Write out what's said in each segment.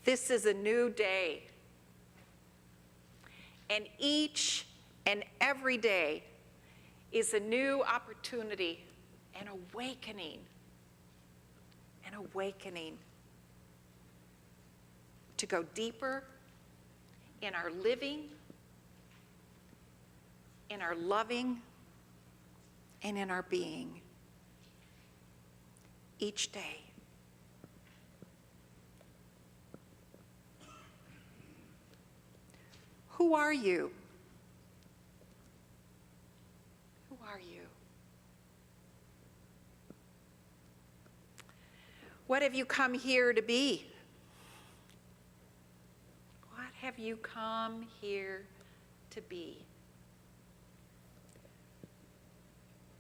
This is a new day. And each and every day is a new opportunity, an awakening to go deeper in our living, in our loving, and in our being. Each day. Who are you? Who are you? What have you come here to be? What have you come here to be?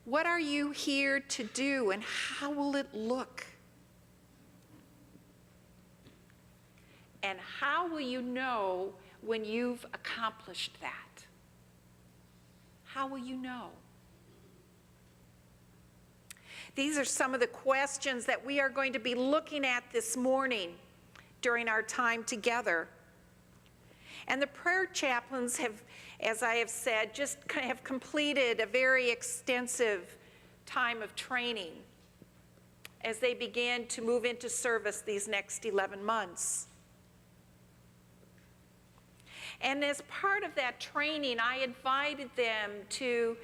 What are you here to do, and how will it look? And how will you know when you've accomplished that? How will you know? These are some of the questions that we are going to be looking at this morning during our time together. And the prayer chaplains have, as I have said, just have completed a very extensive time of training as they begin to move into service these next 11 months. And as part of that training, I invited them to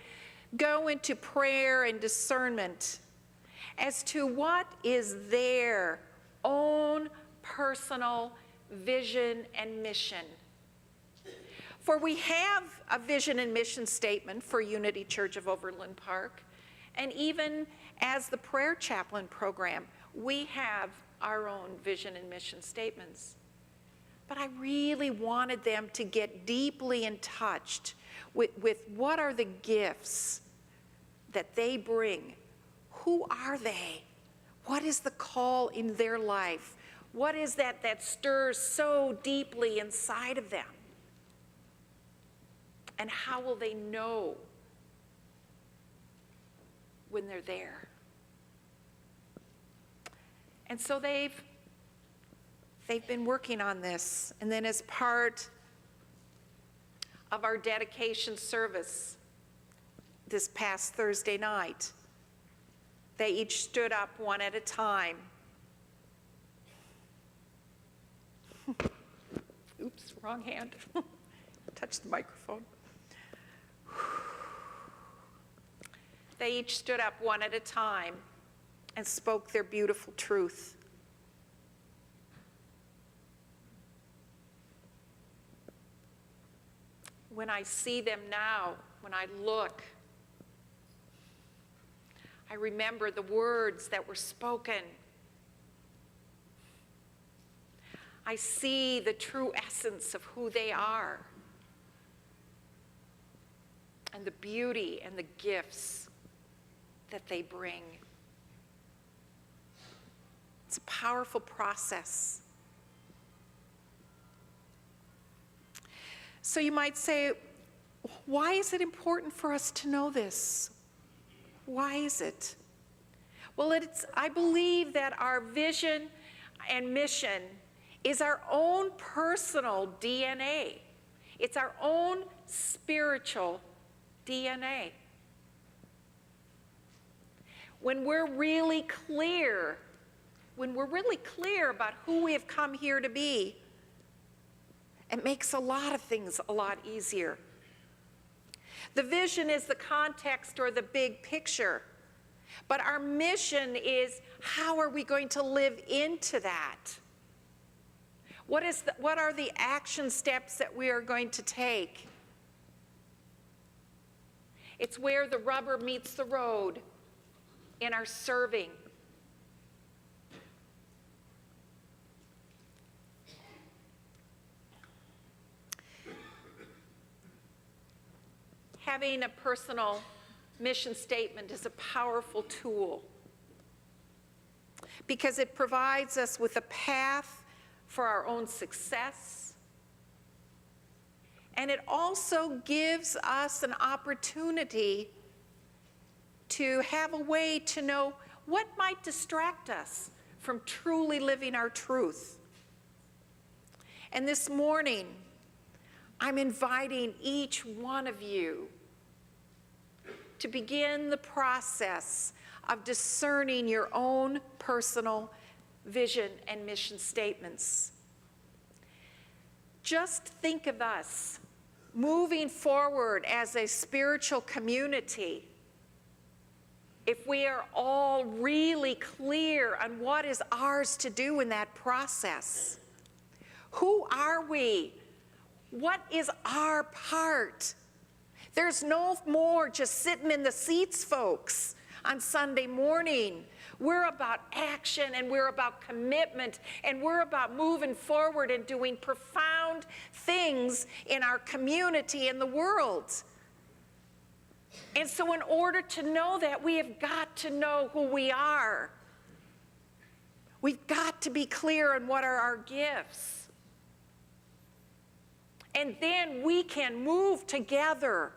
go into prayer and discernment as to what is their own personal vision and mission. For we have a vision and mission statement for Unity Church of Overland Park, and even as the prayer chaplain program, we have our own vision and mission statements. But I really wanted them to get deeply in touch with what are the gifts that they bring. Who are they? What is the call in their life? What is that stirs so deeply inside of them? And how will they know when they're there? And so they've been working on this. And then as part of our dedication service this past Thursday night, they each stood up one at a time. Oops, wrong hand. Touched the microphone. They each stood up one at a time and spoke their beautiful truth. When I see them now, when I look, I remember the words that were spoken. I see the true essence of who they are and the beauty and the gifts that they bring. It's a powerful process. So you might say, why is it important for us to know this? Why is it? Well, I believe that our vision and mission is our own personal DNA. It's our own spiritual DNA. When we're really clear about who we have come here to be, it makes a lot of things a lot easier. The vision is the context or the big picture, but our mission is how are we going to live into that? What are the action steps that we are going to take? It's where the rubber meets the road in our serving. Having a personal mission statement is a powerful tool because it provides us with a path for our own success, and it also gives us an opportunity to have a way to know what might distract us from truly living our truth. And this morning, I'm inviting each one of you to begin the process of discerning your own personal vision and mission statements. Just think of us moving forward as a spiritual community if we are all really clear on what is ours to do in that process. Who are we? What is our part? There's no more just sitting in the seats, folks, on Sunday morning. We're about action, and we're about commitment, and we're about moving forward and doing profound things in our community and the world. And so in order to know that, we have got to know who we are. We've got to be clear on what are our gifts. And then we can move together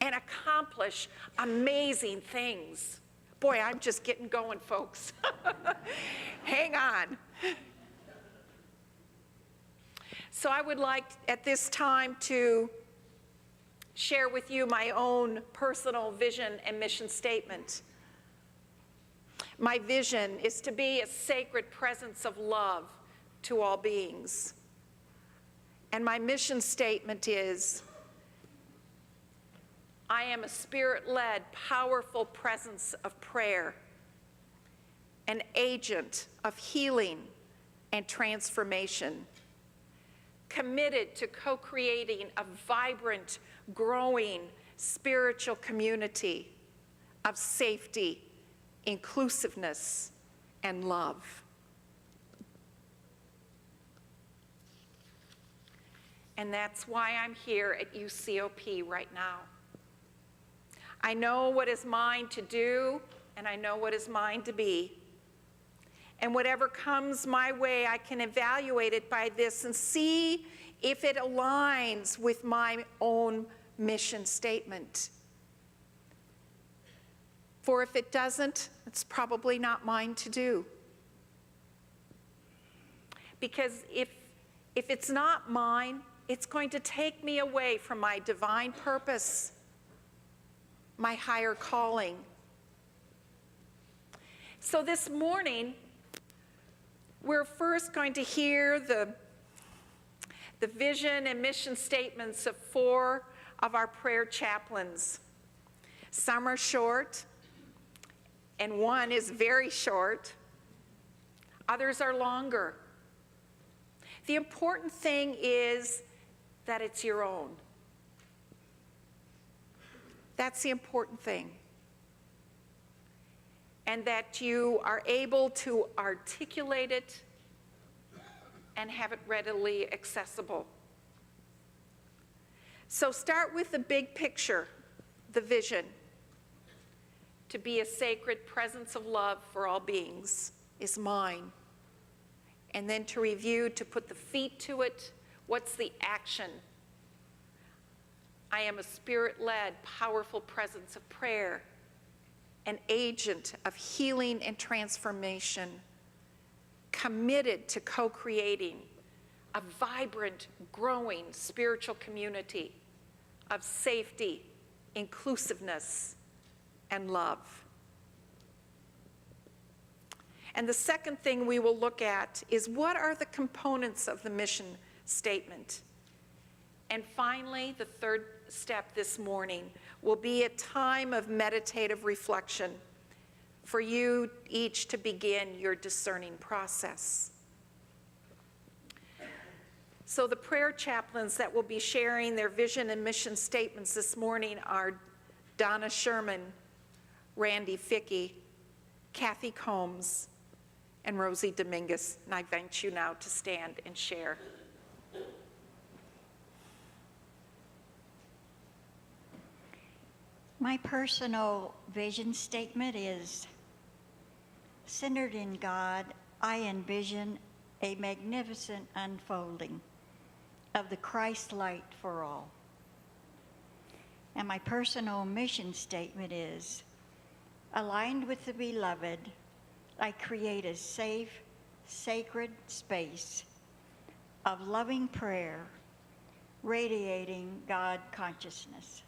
and accomplish amazing things. Boy, I'm just getting going, folks. Hang on. So I would like at this time to share with you my own personal vision and mission statement. My vision is to be a sacred presence of love to all beings. And my mission statement is, I am a spirit-led, powerful presence of prayer, an agent of healing and transformation, committed to co-creating a vibrant, growing spiritual community of safety, inclusiveness, and love. And that's why I'm here at UCOP right now. I know what is mine to do, and I know what is mine to be. And whatever comes my way, I can evaluate it by this and see if it aligns with my own mission statement. For if it doesn't, it's probably not mine to do. Because if it's not mine, it's going to take me away from my divine purpose, my higher calling. So this morning, we're first going to hear the vision and mission statements of 4 of our prayer chaplains. Some are short, and one is very short. Others are longer. The important thing is that it's your own. That's the important thing. And that you are able to articulate it and have it readily accessible. So start with the big picture, the vision. To be a sacred presence of love for all beings is mine. And then to review, to put the feet to it, what's the action? I am a spirit-led, powerful presence of prayer, an agent of healing and transformation, committed to co-creating a vibrant, growing spiritual community of safety, inclusiveness, and love. And the second thing we will look at is what are the components of the mission statement? And finally, the third step this morning will be a time of meditative reflection for you each to begin your discerning process. So the prayer chaplains that will be sharing their vision and mission statements this morning are Donna Sherman, Randy Fickey, Kathy Combs, and Rosie Dominguez. And I invite you now to stand and share. My personal vision statement is, centered in God, I envision a magnificent unfolding of the Christ light for all. And my personal mission statement is, aligned with the beloved, I create a safe, sacred space of loving prayer, radiating God consciousness.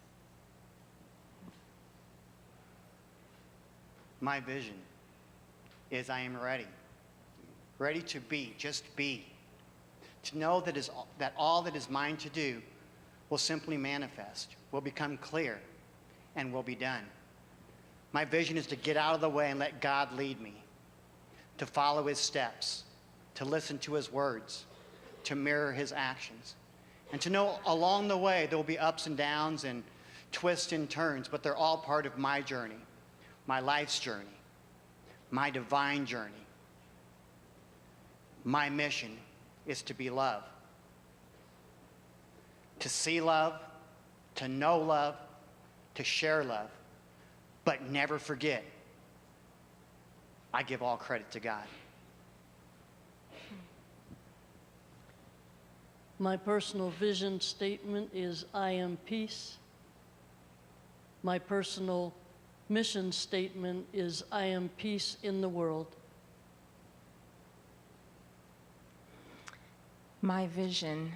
My vision is I am ready to be, just be, to know that all that is mine to do will simply manifest, will become clear, and will be done. My vision is to get out of the way and let God lead me, to follow his steps, to listen to his words, to mirror his actions, and to know along the way there will be ups and downs and twists and turns, but they're all part of my journey, my life's journey, my divine journey. My mission is to be love, to see love, to know love, to share love, but never forget, I give all credit to God. My personal vision statement is I am peace. My personal mission statement is I am peace in the world. My vision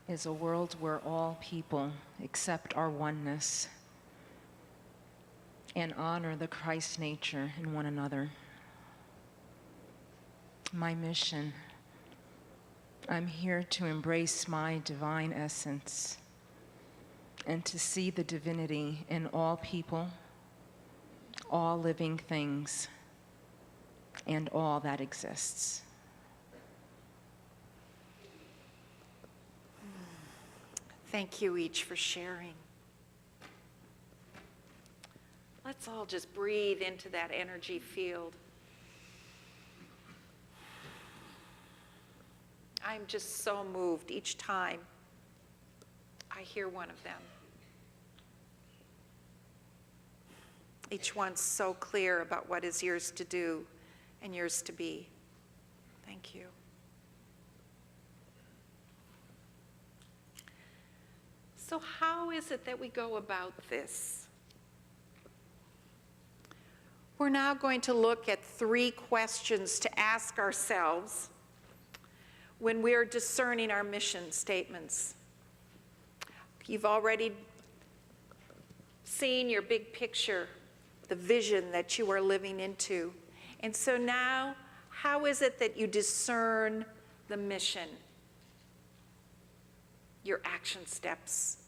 is a world where all people accept our oneness and honor the Christ nature in one another. My mission, I'm here to embrace my divine essence and to see the divinity in all people, all living things, and all that exists. Thank you each for sharing. Let's all just breathe into that energy field. I'm just so moved each time I hear one of them. Each one's so clear about what is yours to do and yours to be. Thank you. So how is it that we go about this? We're now going to look at 3 questions to ask ourselves when we're discerning our mission statements. You've already seen your big picture, the vision that you are living into. And so now, how is it that you discern the mission? Your action steps.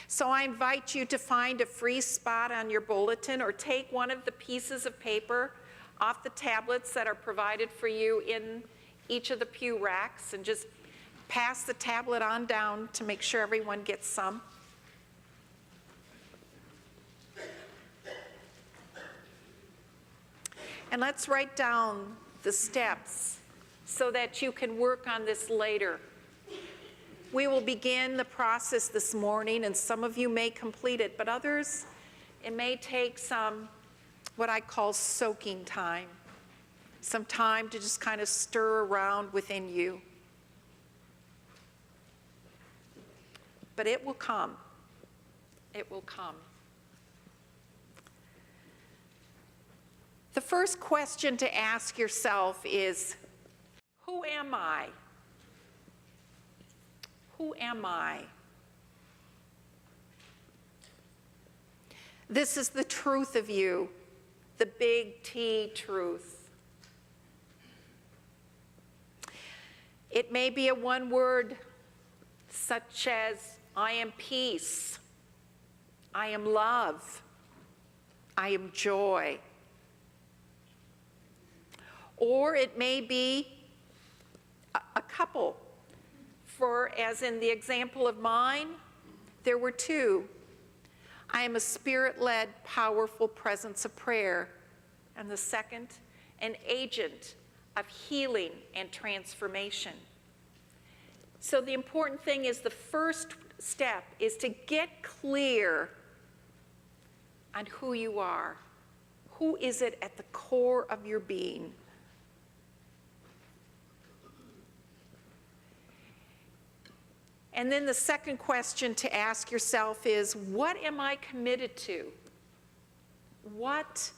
So I invite you to find a free spot on your bulletin or take one of the pieces of paper off the tablets that are provided for you in each of the pew racks and just pass the tablet on down to make sure everyone gets some. And let's write down the steps so that you can work on this later. We will begin the process this morning, and some of you may complete it, but others, it may take some, what I call soaking time, some time to just kind of stir around within you. But it will come. It will come. The first question to ask yourself is, who am I? Who am I? This is the truth of you, the big T truth. It may be a one word such as, I am peace, I am love, I am joy. Or it may be a couple. For, as in the example of mine, there were 2. I am a spirit-led, powerful presence of prayer. And the second, an agent of healing and transformation. So the important thing is the first step is to get clear on who you are. Who is it at the core of your being? And then the second question to ask yourself is, what am I committed to? What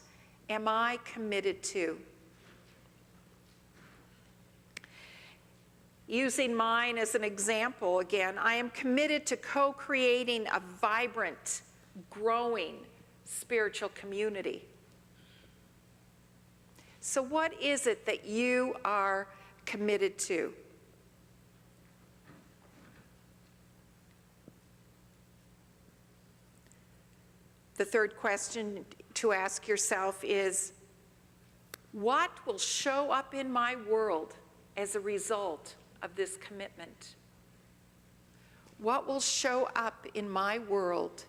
am I committed to? Using mine as an example again, I am committed to co-creating a vibrant, growing spiritual community. So what is it that you are committed to? The third question to ask yourself is, what will show up in my world as a result of this commitment? What will show up in my world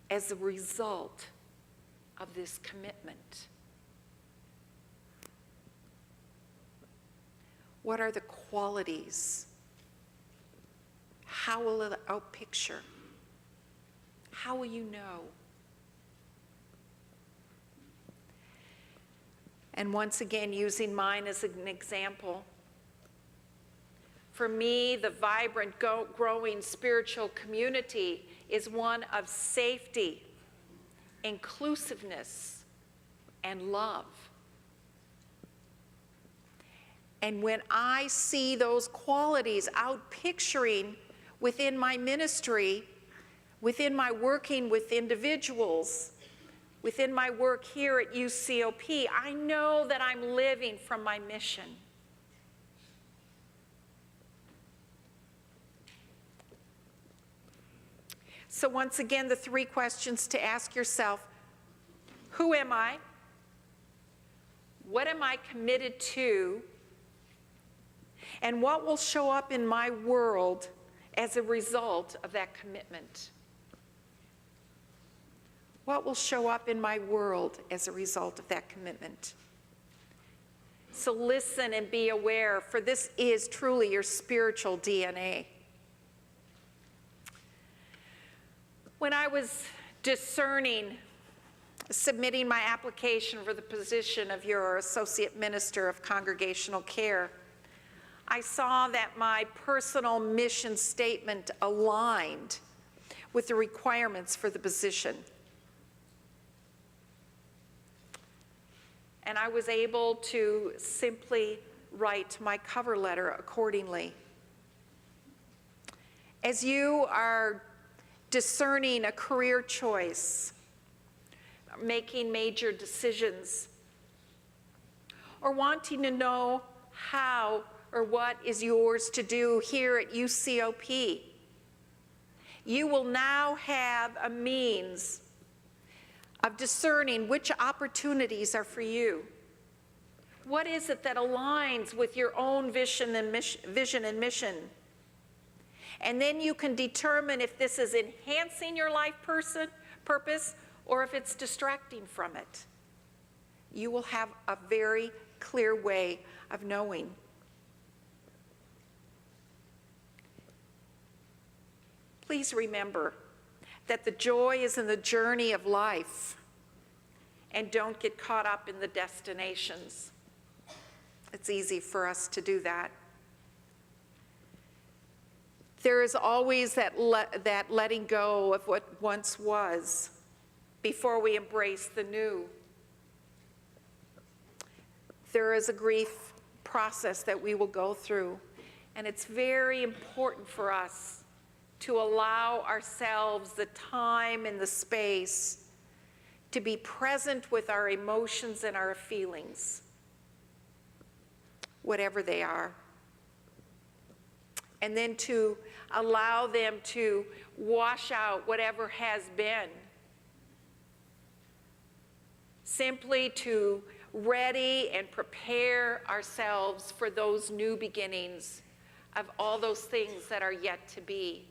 as a result of this commitment? What are the qualities? How will it outpicture? How will you know? And once again, using mine as an example, for me, the vibrant, growing spiritual community is one of safety, inclusiveness, and love. And when I see those qualities outpicturing within my ministry, within my working with individuals, within my work here at UCOP, I know that I'm living from my mission. So once again, the three questions to ask yourself: who am I? What am I committed to? And what will show up in my world as a result of that commitment? What will show up in my world as a result of that commitment? So listen and be aware, for this is truly your spiritual DNA. When I was discerning, submitting my application for the position of your Associate Minister of Congregational Care, I saw that my personal mission statement aligned with the requirements for the position. And I was able to simply write my cover letter accordingly. As you are discerning a career choice, making major decisions, or wanting to know how or what is yours to do here at UCOP, you will now have a means of discerning which opportunities are for you. What is it that aligns with your own vision and mission? And then you can determine if this is enhancing your life purpose or if it's distracting from it. You will have a very clear way of knowing. Please remember that the joy is in the journey of life, and don't get caught up in the destinations. It's easy for us to do that. There is always that letting go of what once was before we embrace the new. There is a grief process that we will go through, and it's very important for us to allow ourselves the time and the space to be present with our emotions and our feelings, whatever they are. And then to allow them to wash out whatever has been. Simply to ready and prepare ourselves for those new beginnings of all those things that are yet to be.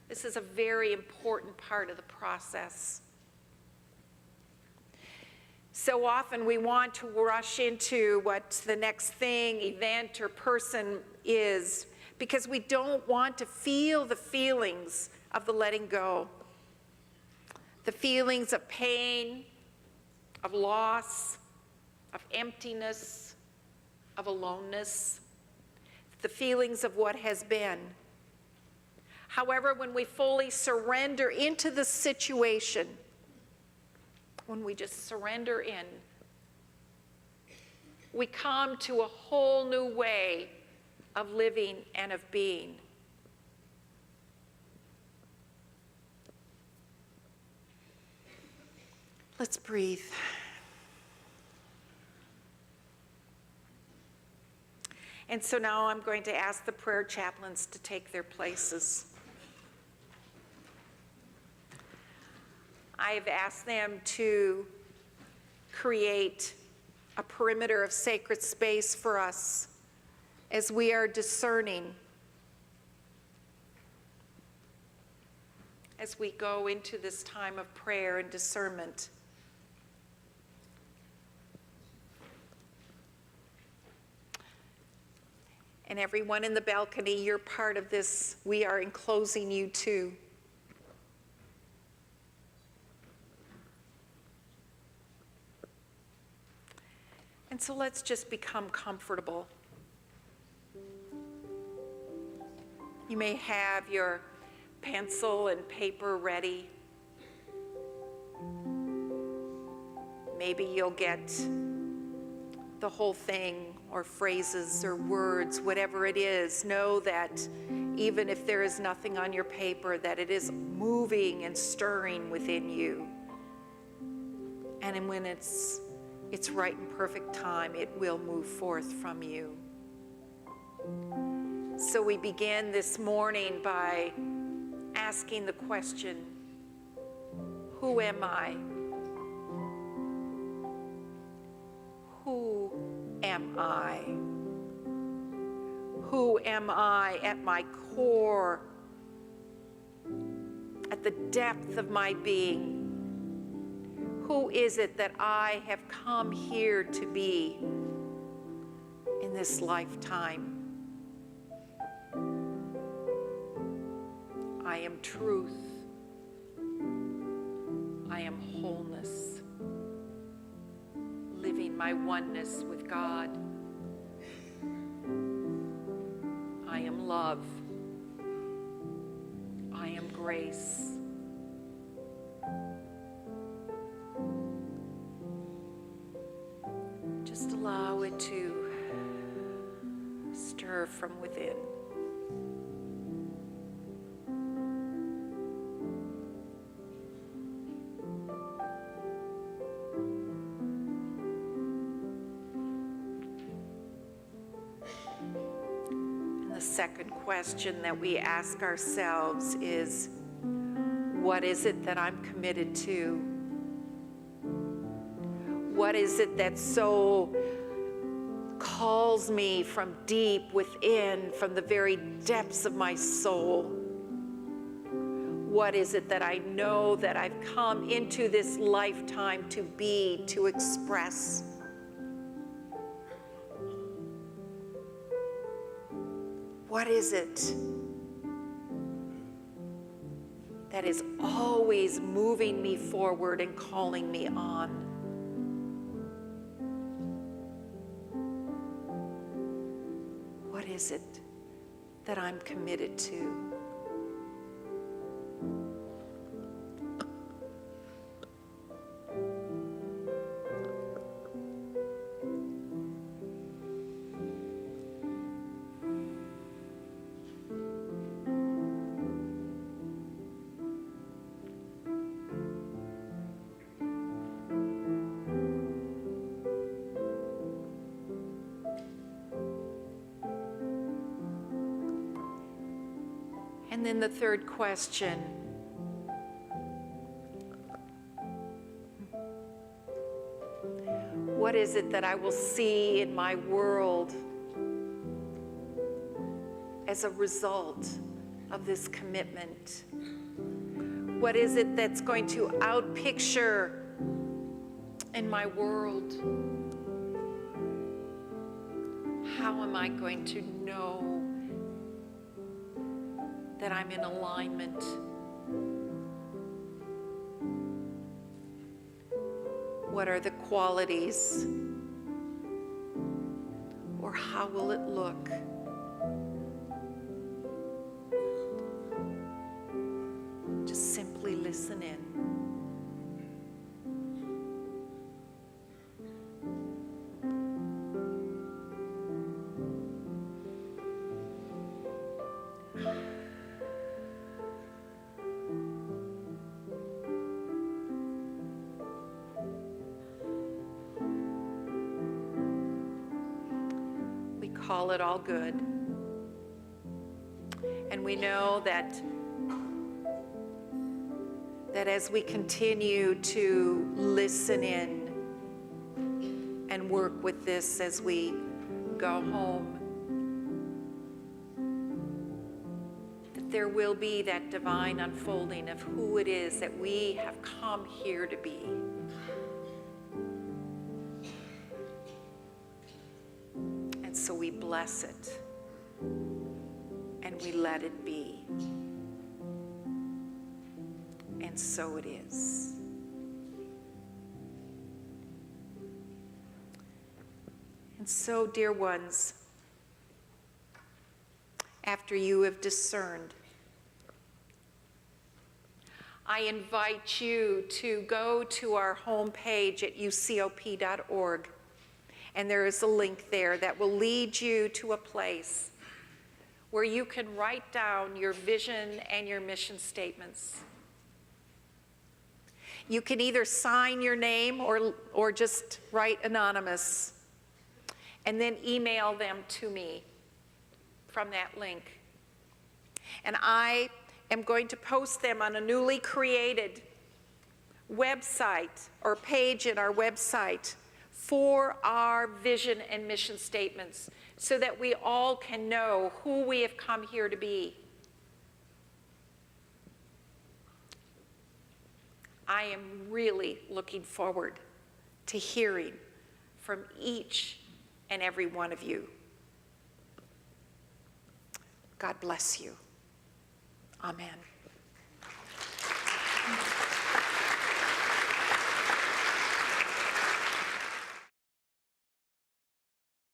This is a very important part of the process. So often we want to rush into what the next thing, event, or person is because we don't want to feel the feelings of the letting go. The feelings of pain, of loss, of emptiness, of aloneness, the feelings of what has been. However, when we fully surrender into the situation, when we just surrender in, we come to a whole new way of living and of being. Let's breathe. And so now I'm going to ask the prayer chaplains to take their places. I have asked them to create a perimeter of sacred space for us as we are discerning, as we go into this time of prayer and discernment. And everyone in the balcony, you're part of this. We are enclosing you too. And so let's just become comfortable. You may have your pencil and paper ready. Maybe you'll get the whole thing, or phrases or words, whatever it is. Know that even if there is nothing on your paper, that it is moving and stirring within you. And when it's right and perfect time, it will move forth from you. So we begin this morning by asking the question, who am I? Who am I? Who am I at my core, at the depth of my being? Who is it that I have come here to be in this lifetime? I am truth. I am wholeness. Living my oneness with God. I am love. I am grace. Just allow it to stir from within. And the second question that we ask ourselves is, what is it that I'm committed to? What is it that so calls me from deep within, from the very depths of my soul? What is it that I know that I've come into this lifetime to be, to express? What is it that is always moving me forward and calling me on? What is it that I'm committed to? And then the third question, what is it that I will see in my world as a result of this commitment? What is it that's going to outpicture in my world? How am I going to know that I'm in alignment? What are the qualities? Or how will it look? Just simply listen in. call it all good. And we know that as we continue to listen in and work with this as we go home, that there will be that divine unfolding of who it is that we have come here to be. And so we bless it and we let it be. And so it is. And so, dear ones, after you have discerned, I invite you to go to our homepage at ucop.org, and there is a link there that will lead you to a place where you can write down your vision and your mission statements. You can either sign your name or just write anonymous, and then email them to me from that link. And I am going to post them on a newly created website or page in our website for our vision and mission statements, so that we all can know who we have come here to be. I am really looking forward to hearing from each and every one of you. God bless you. Amen.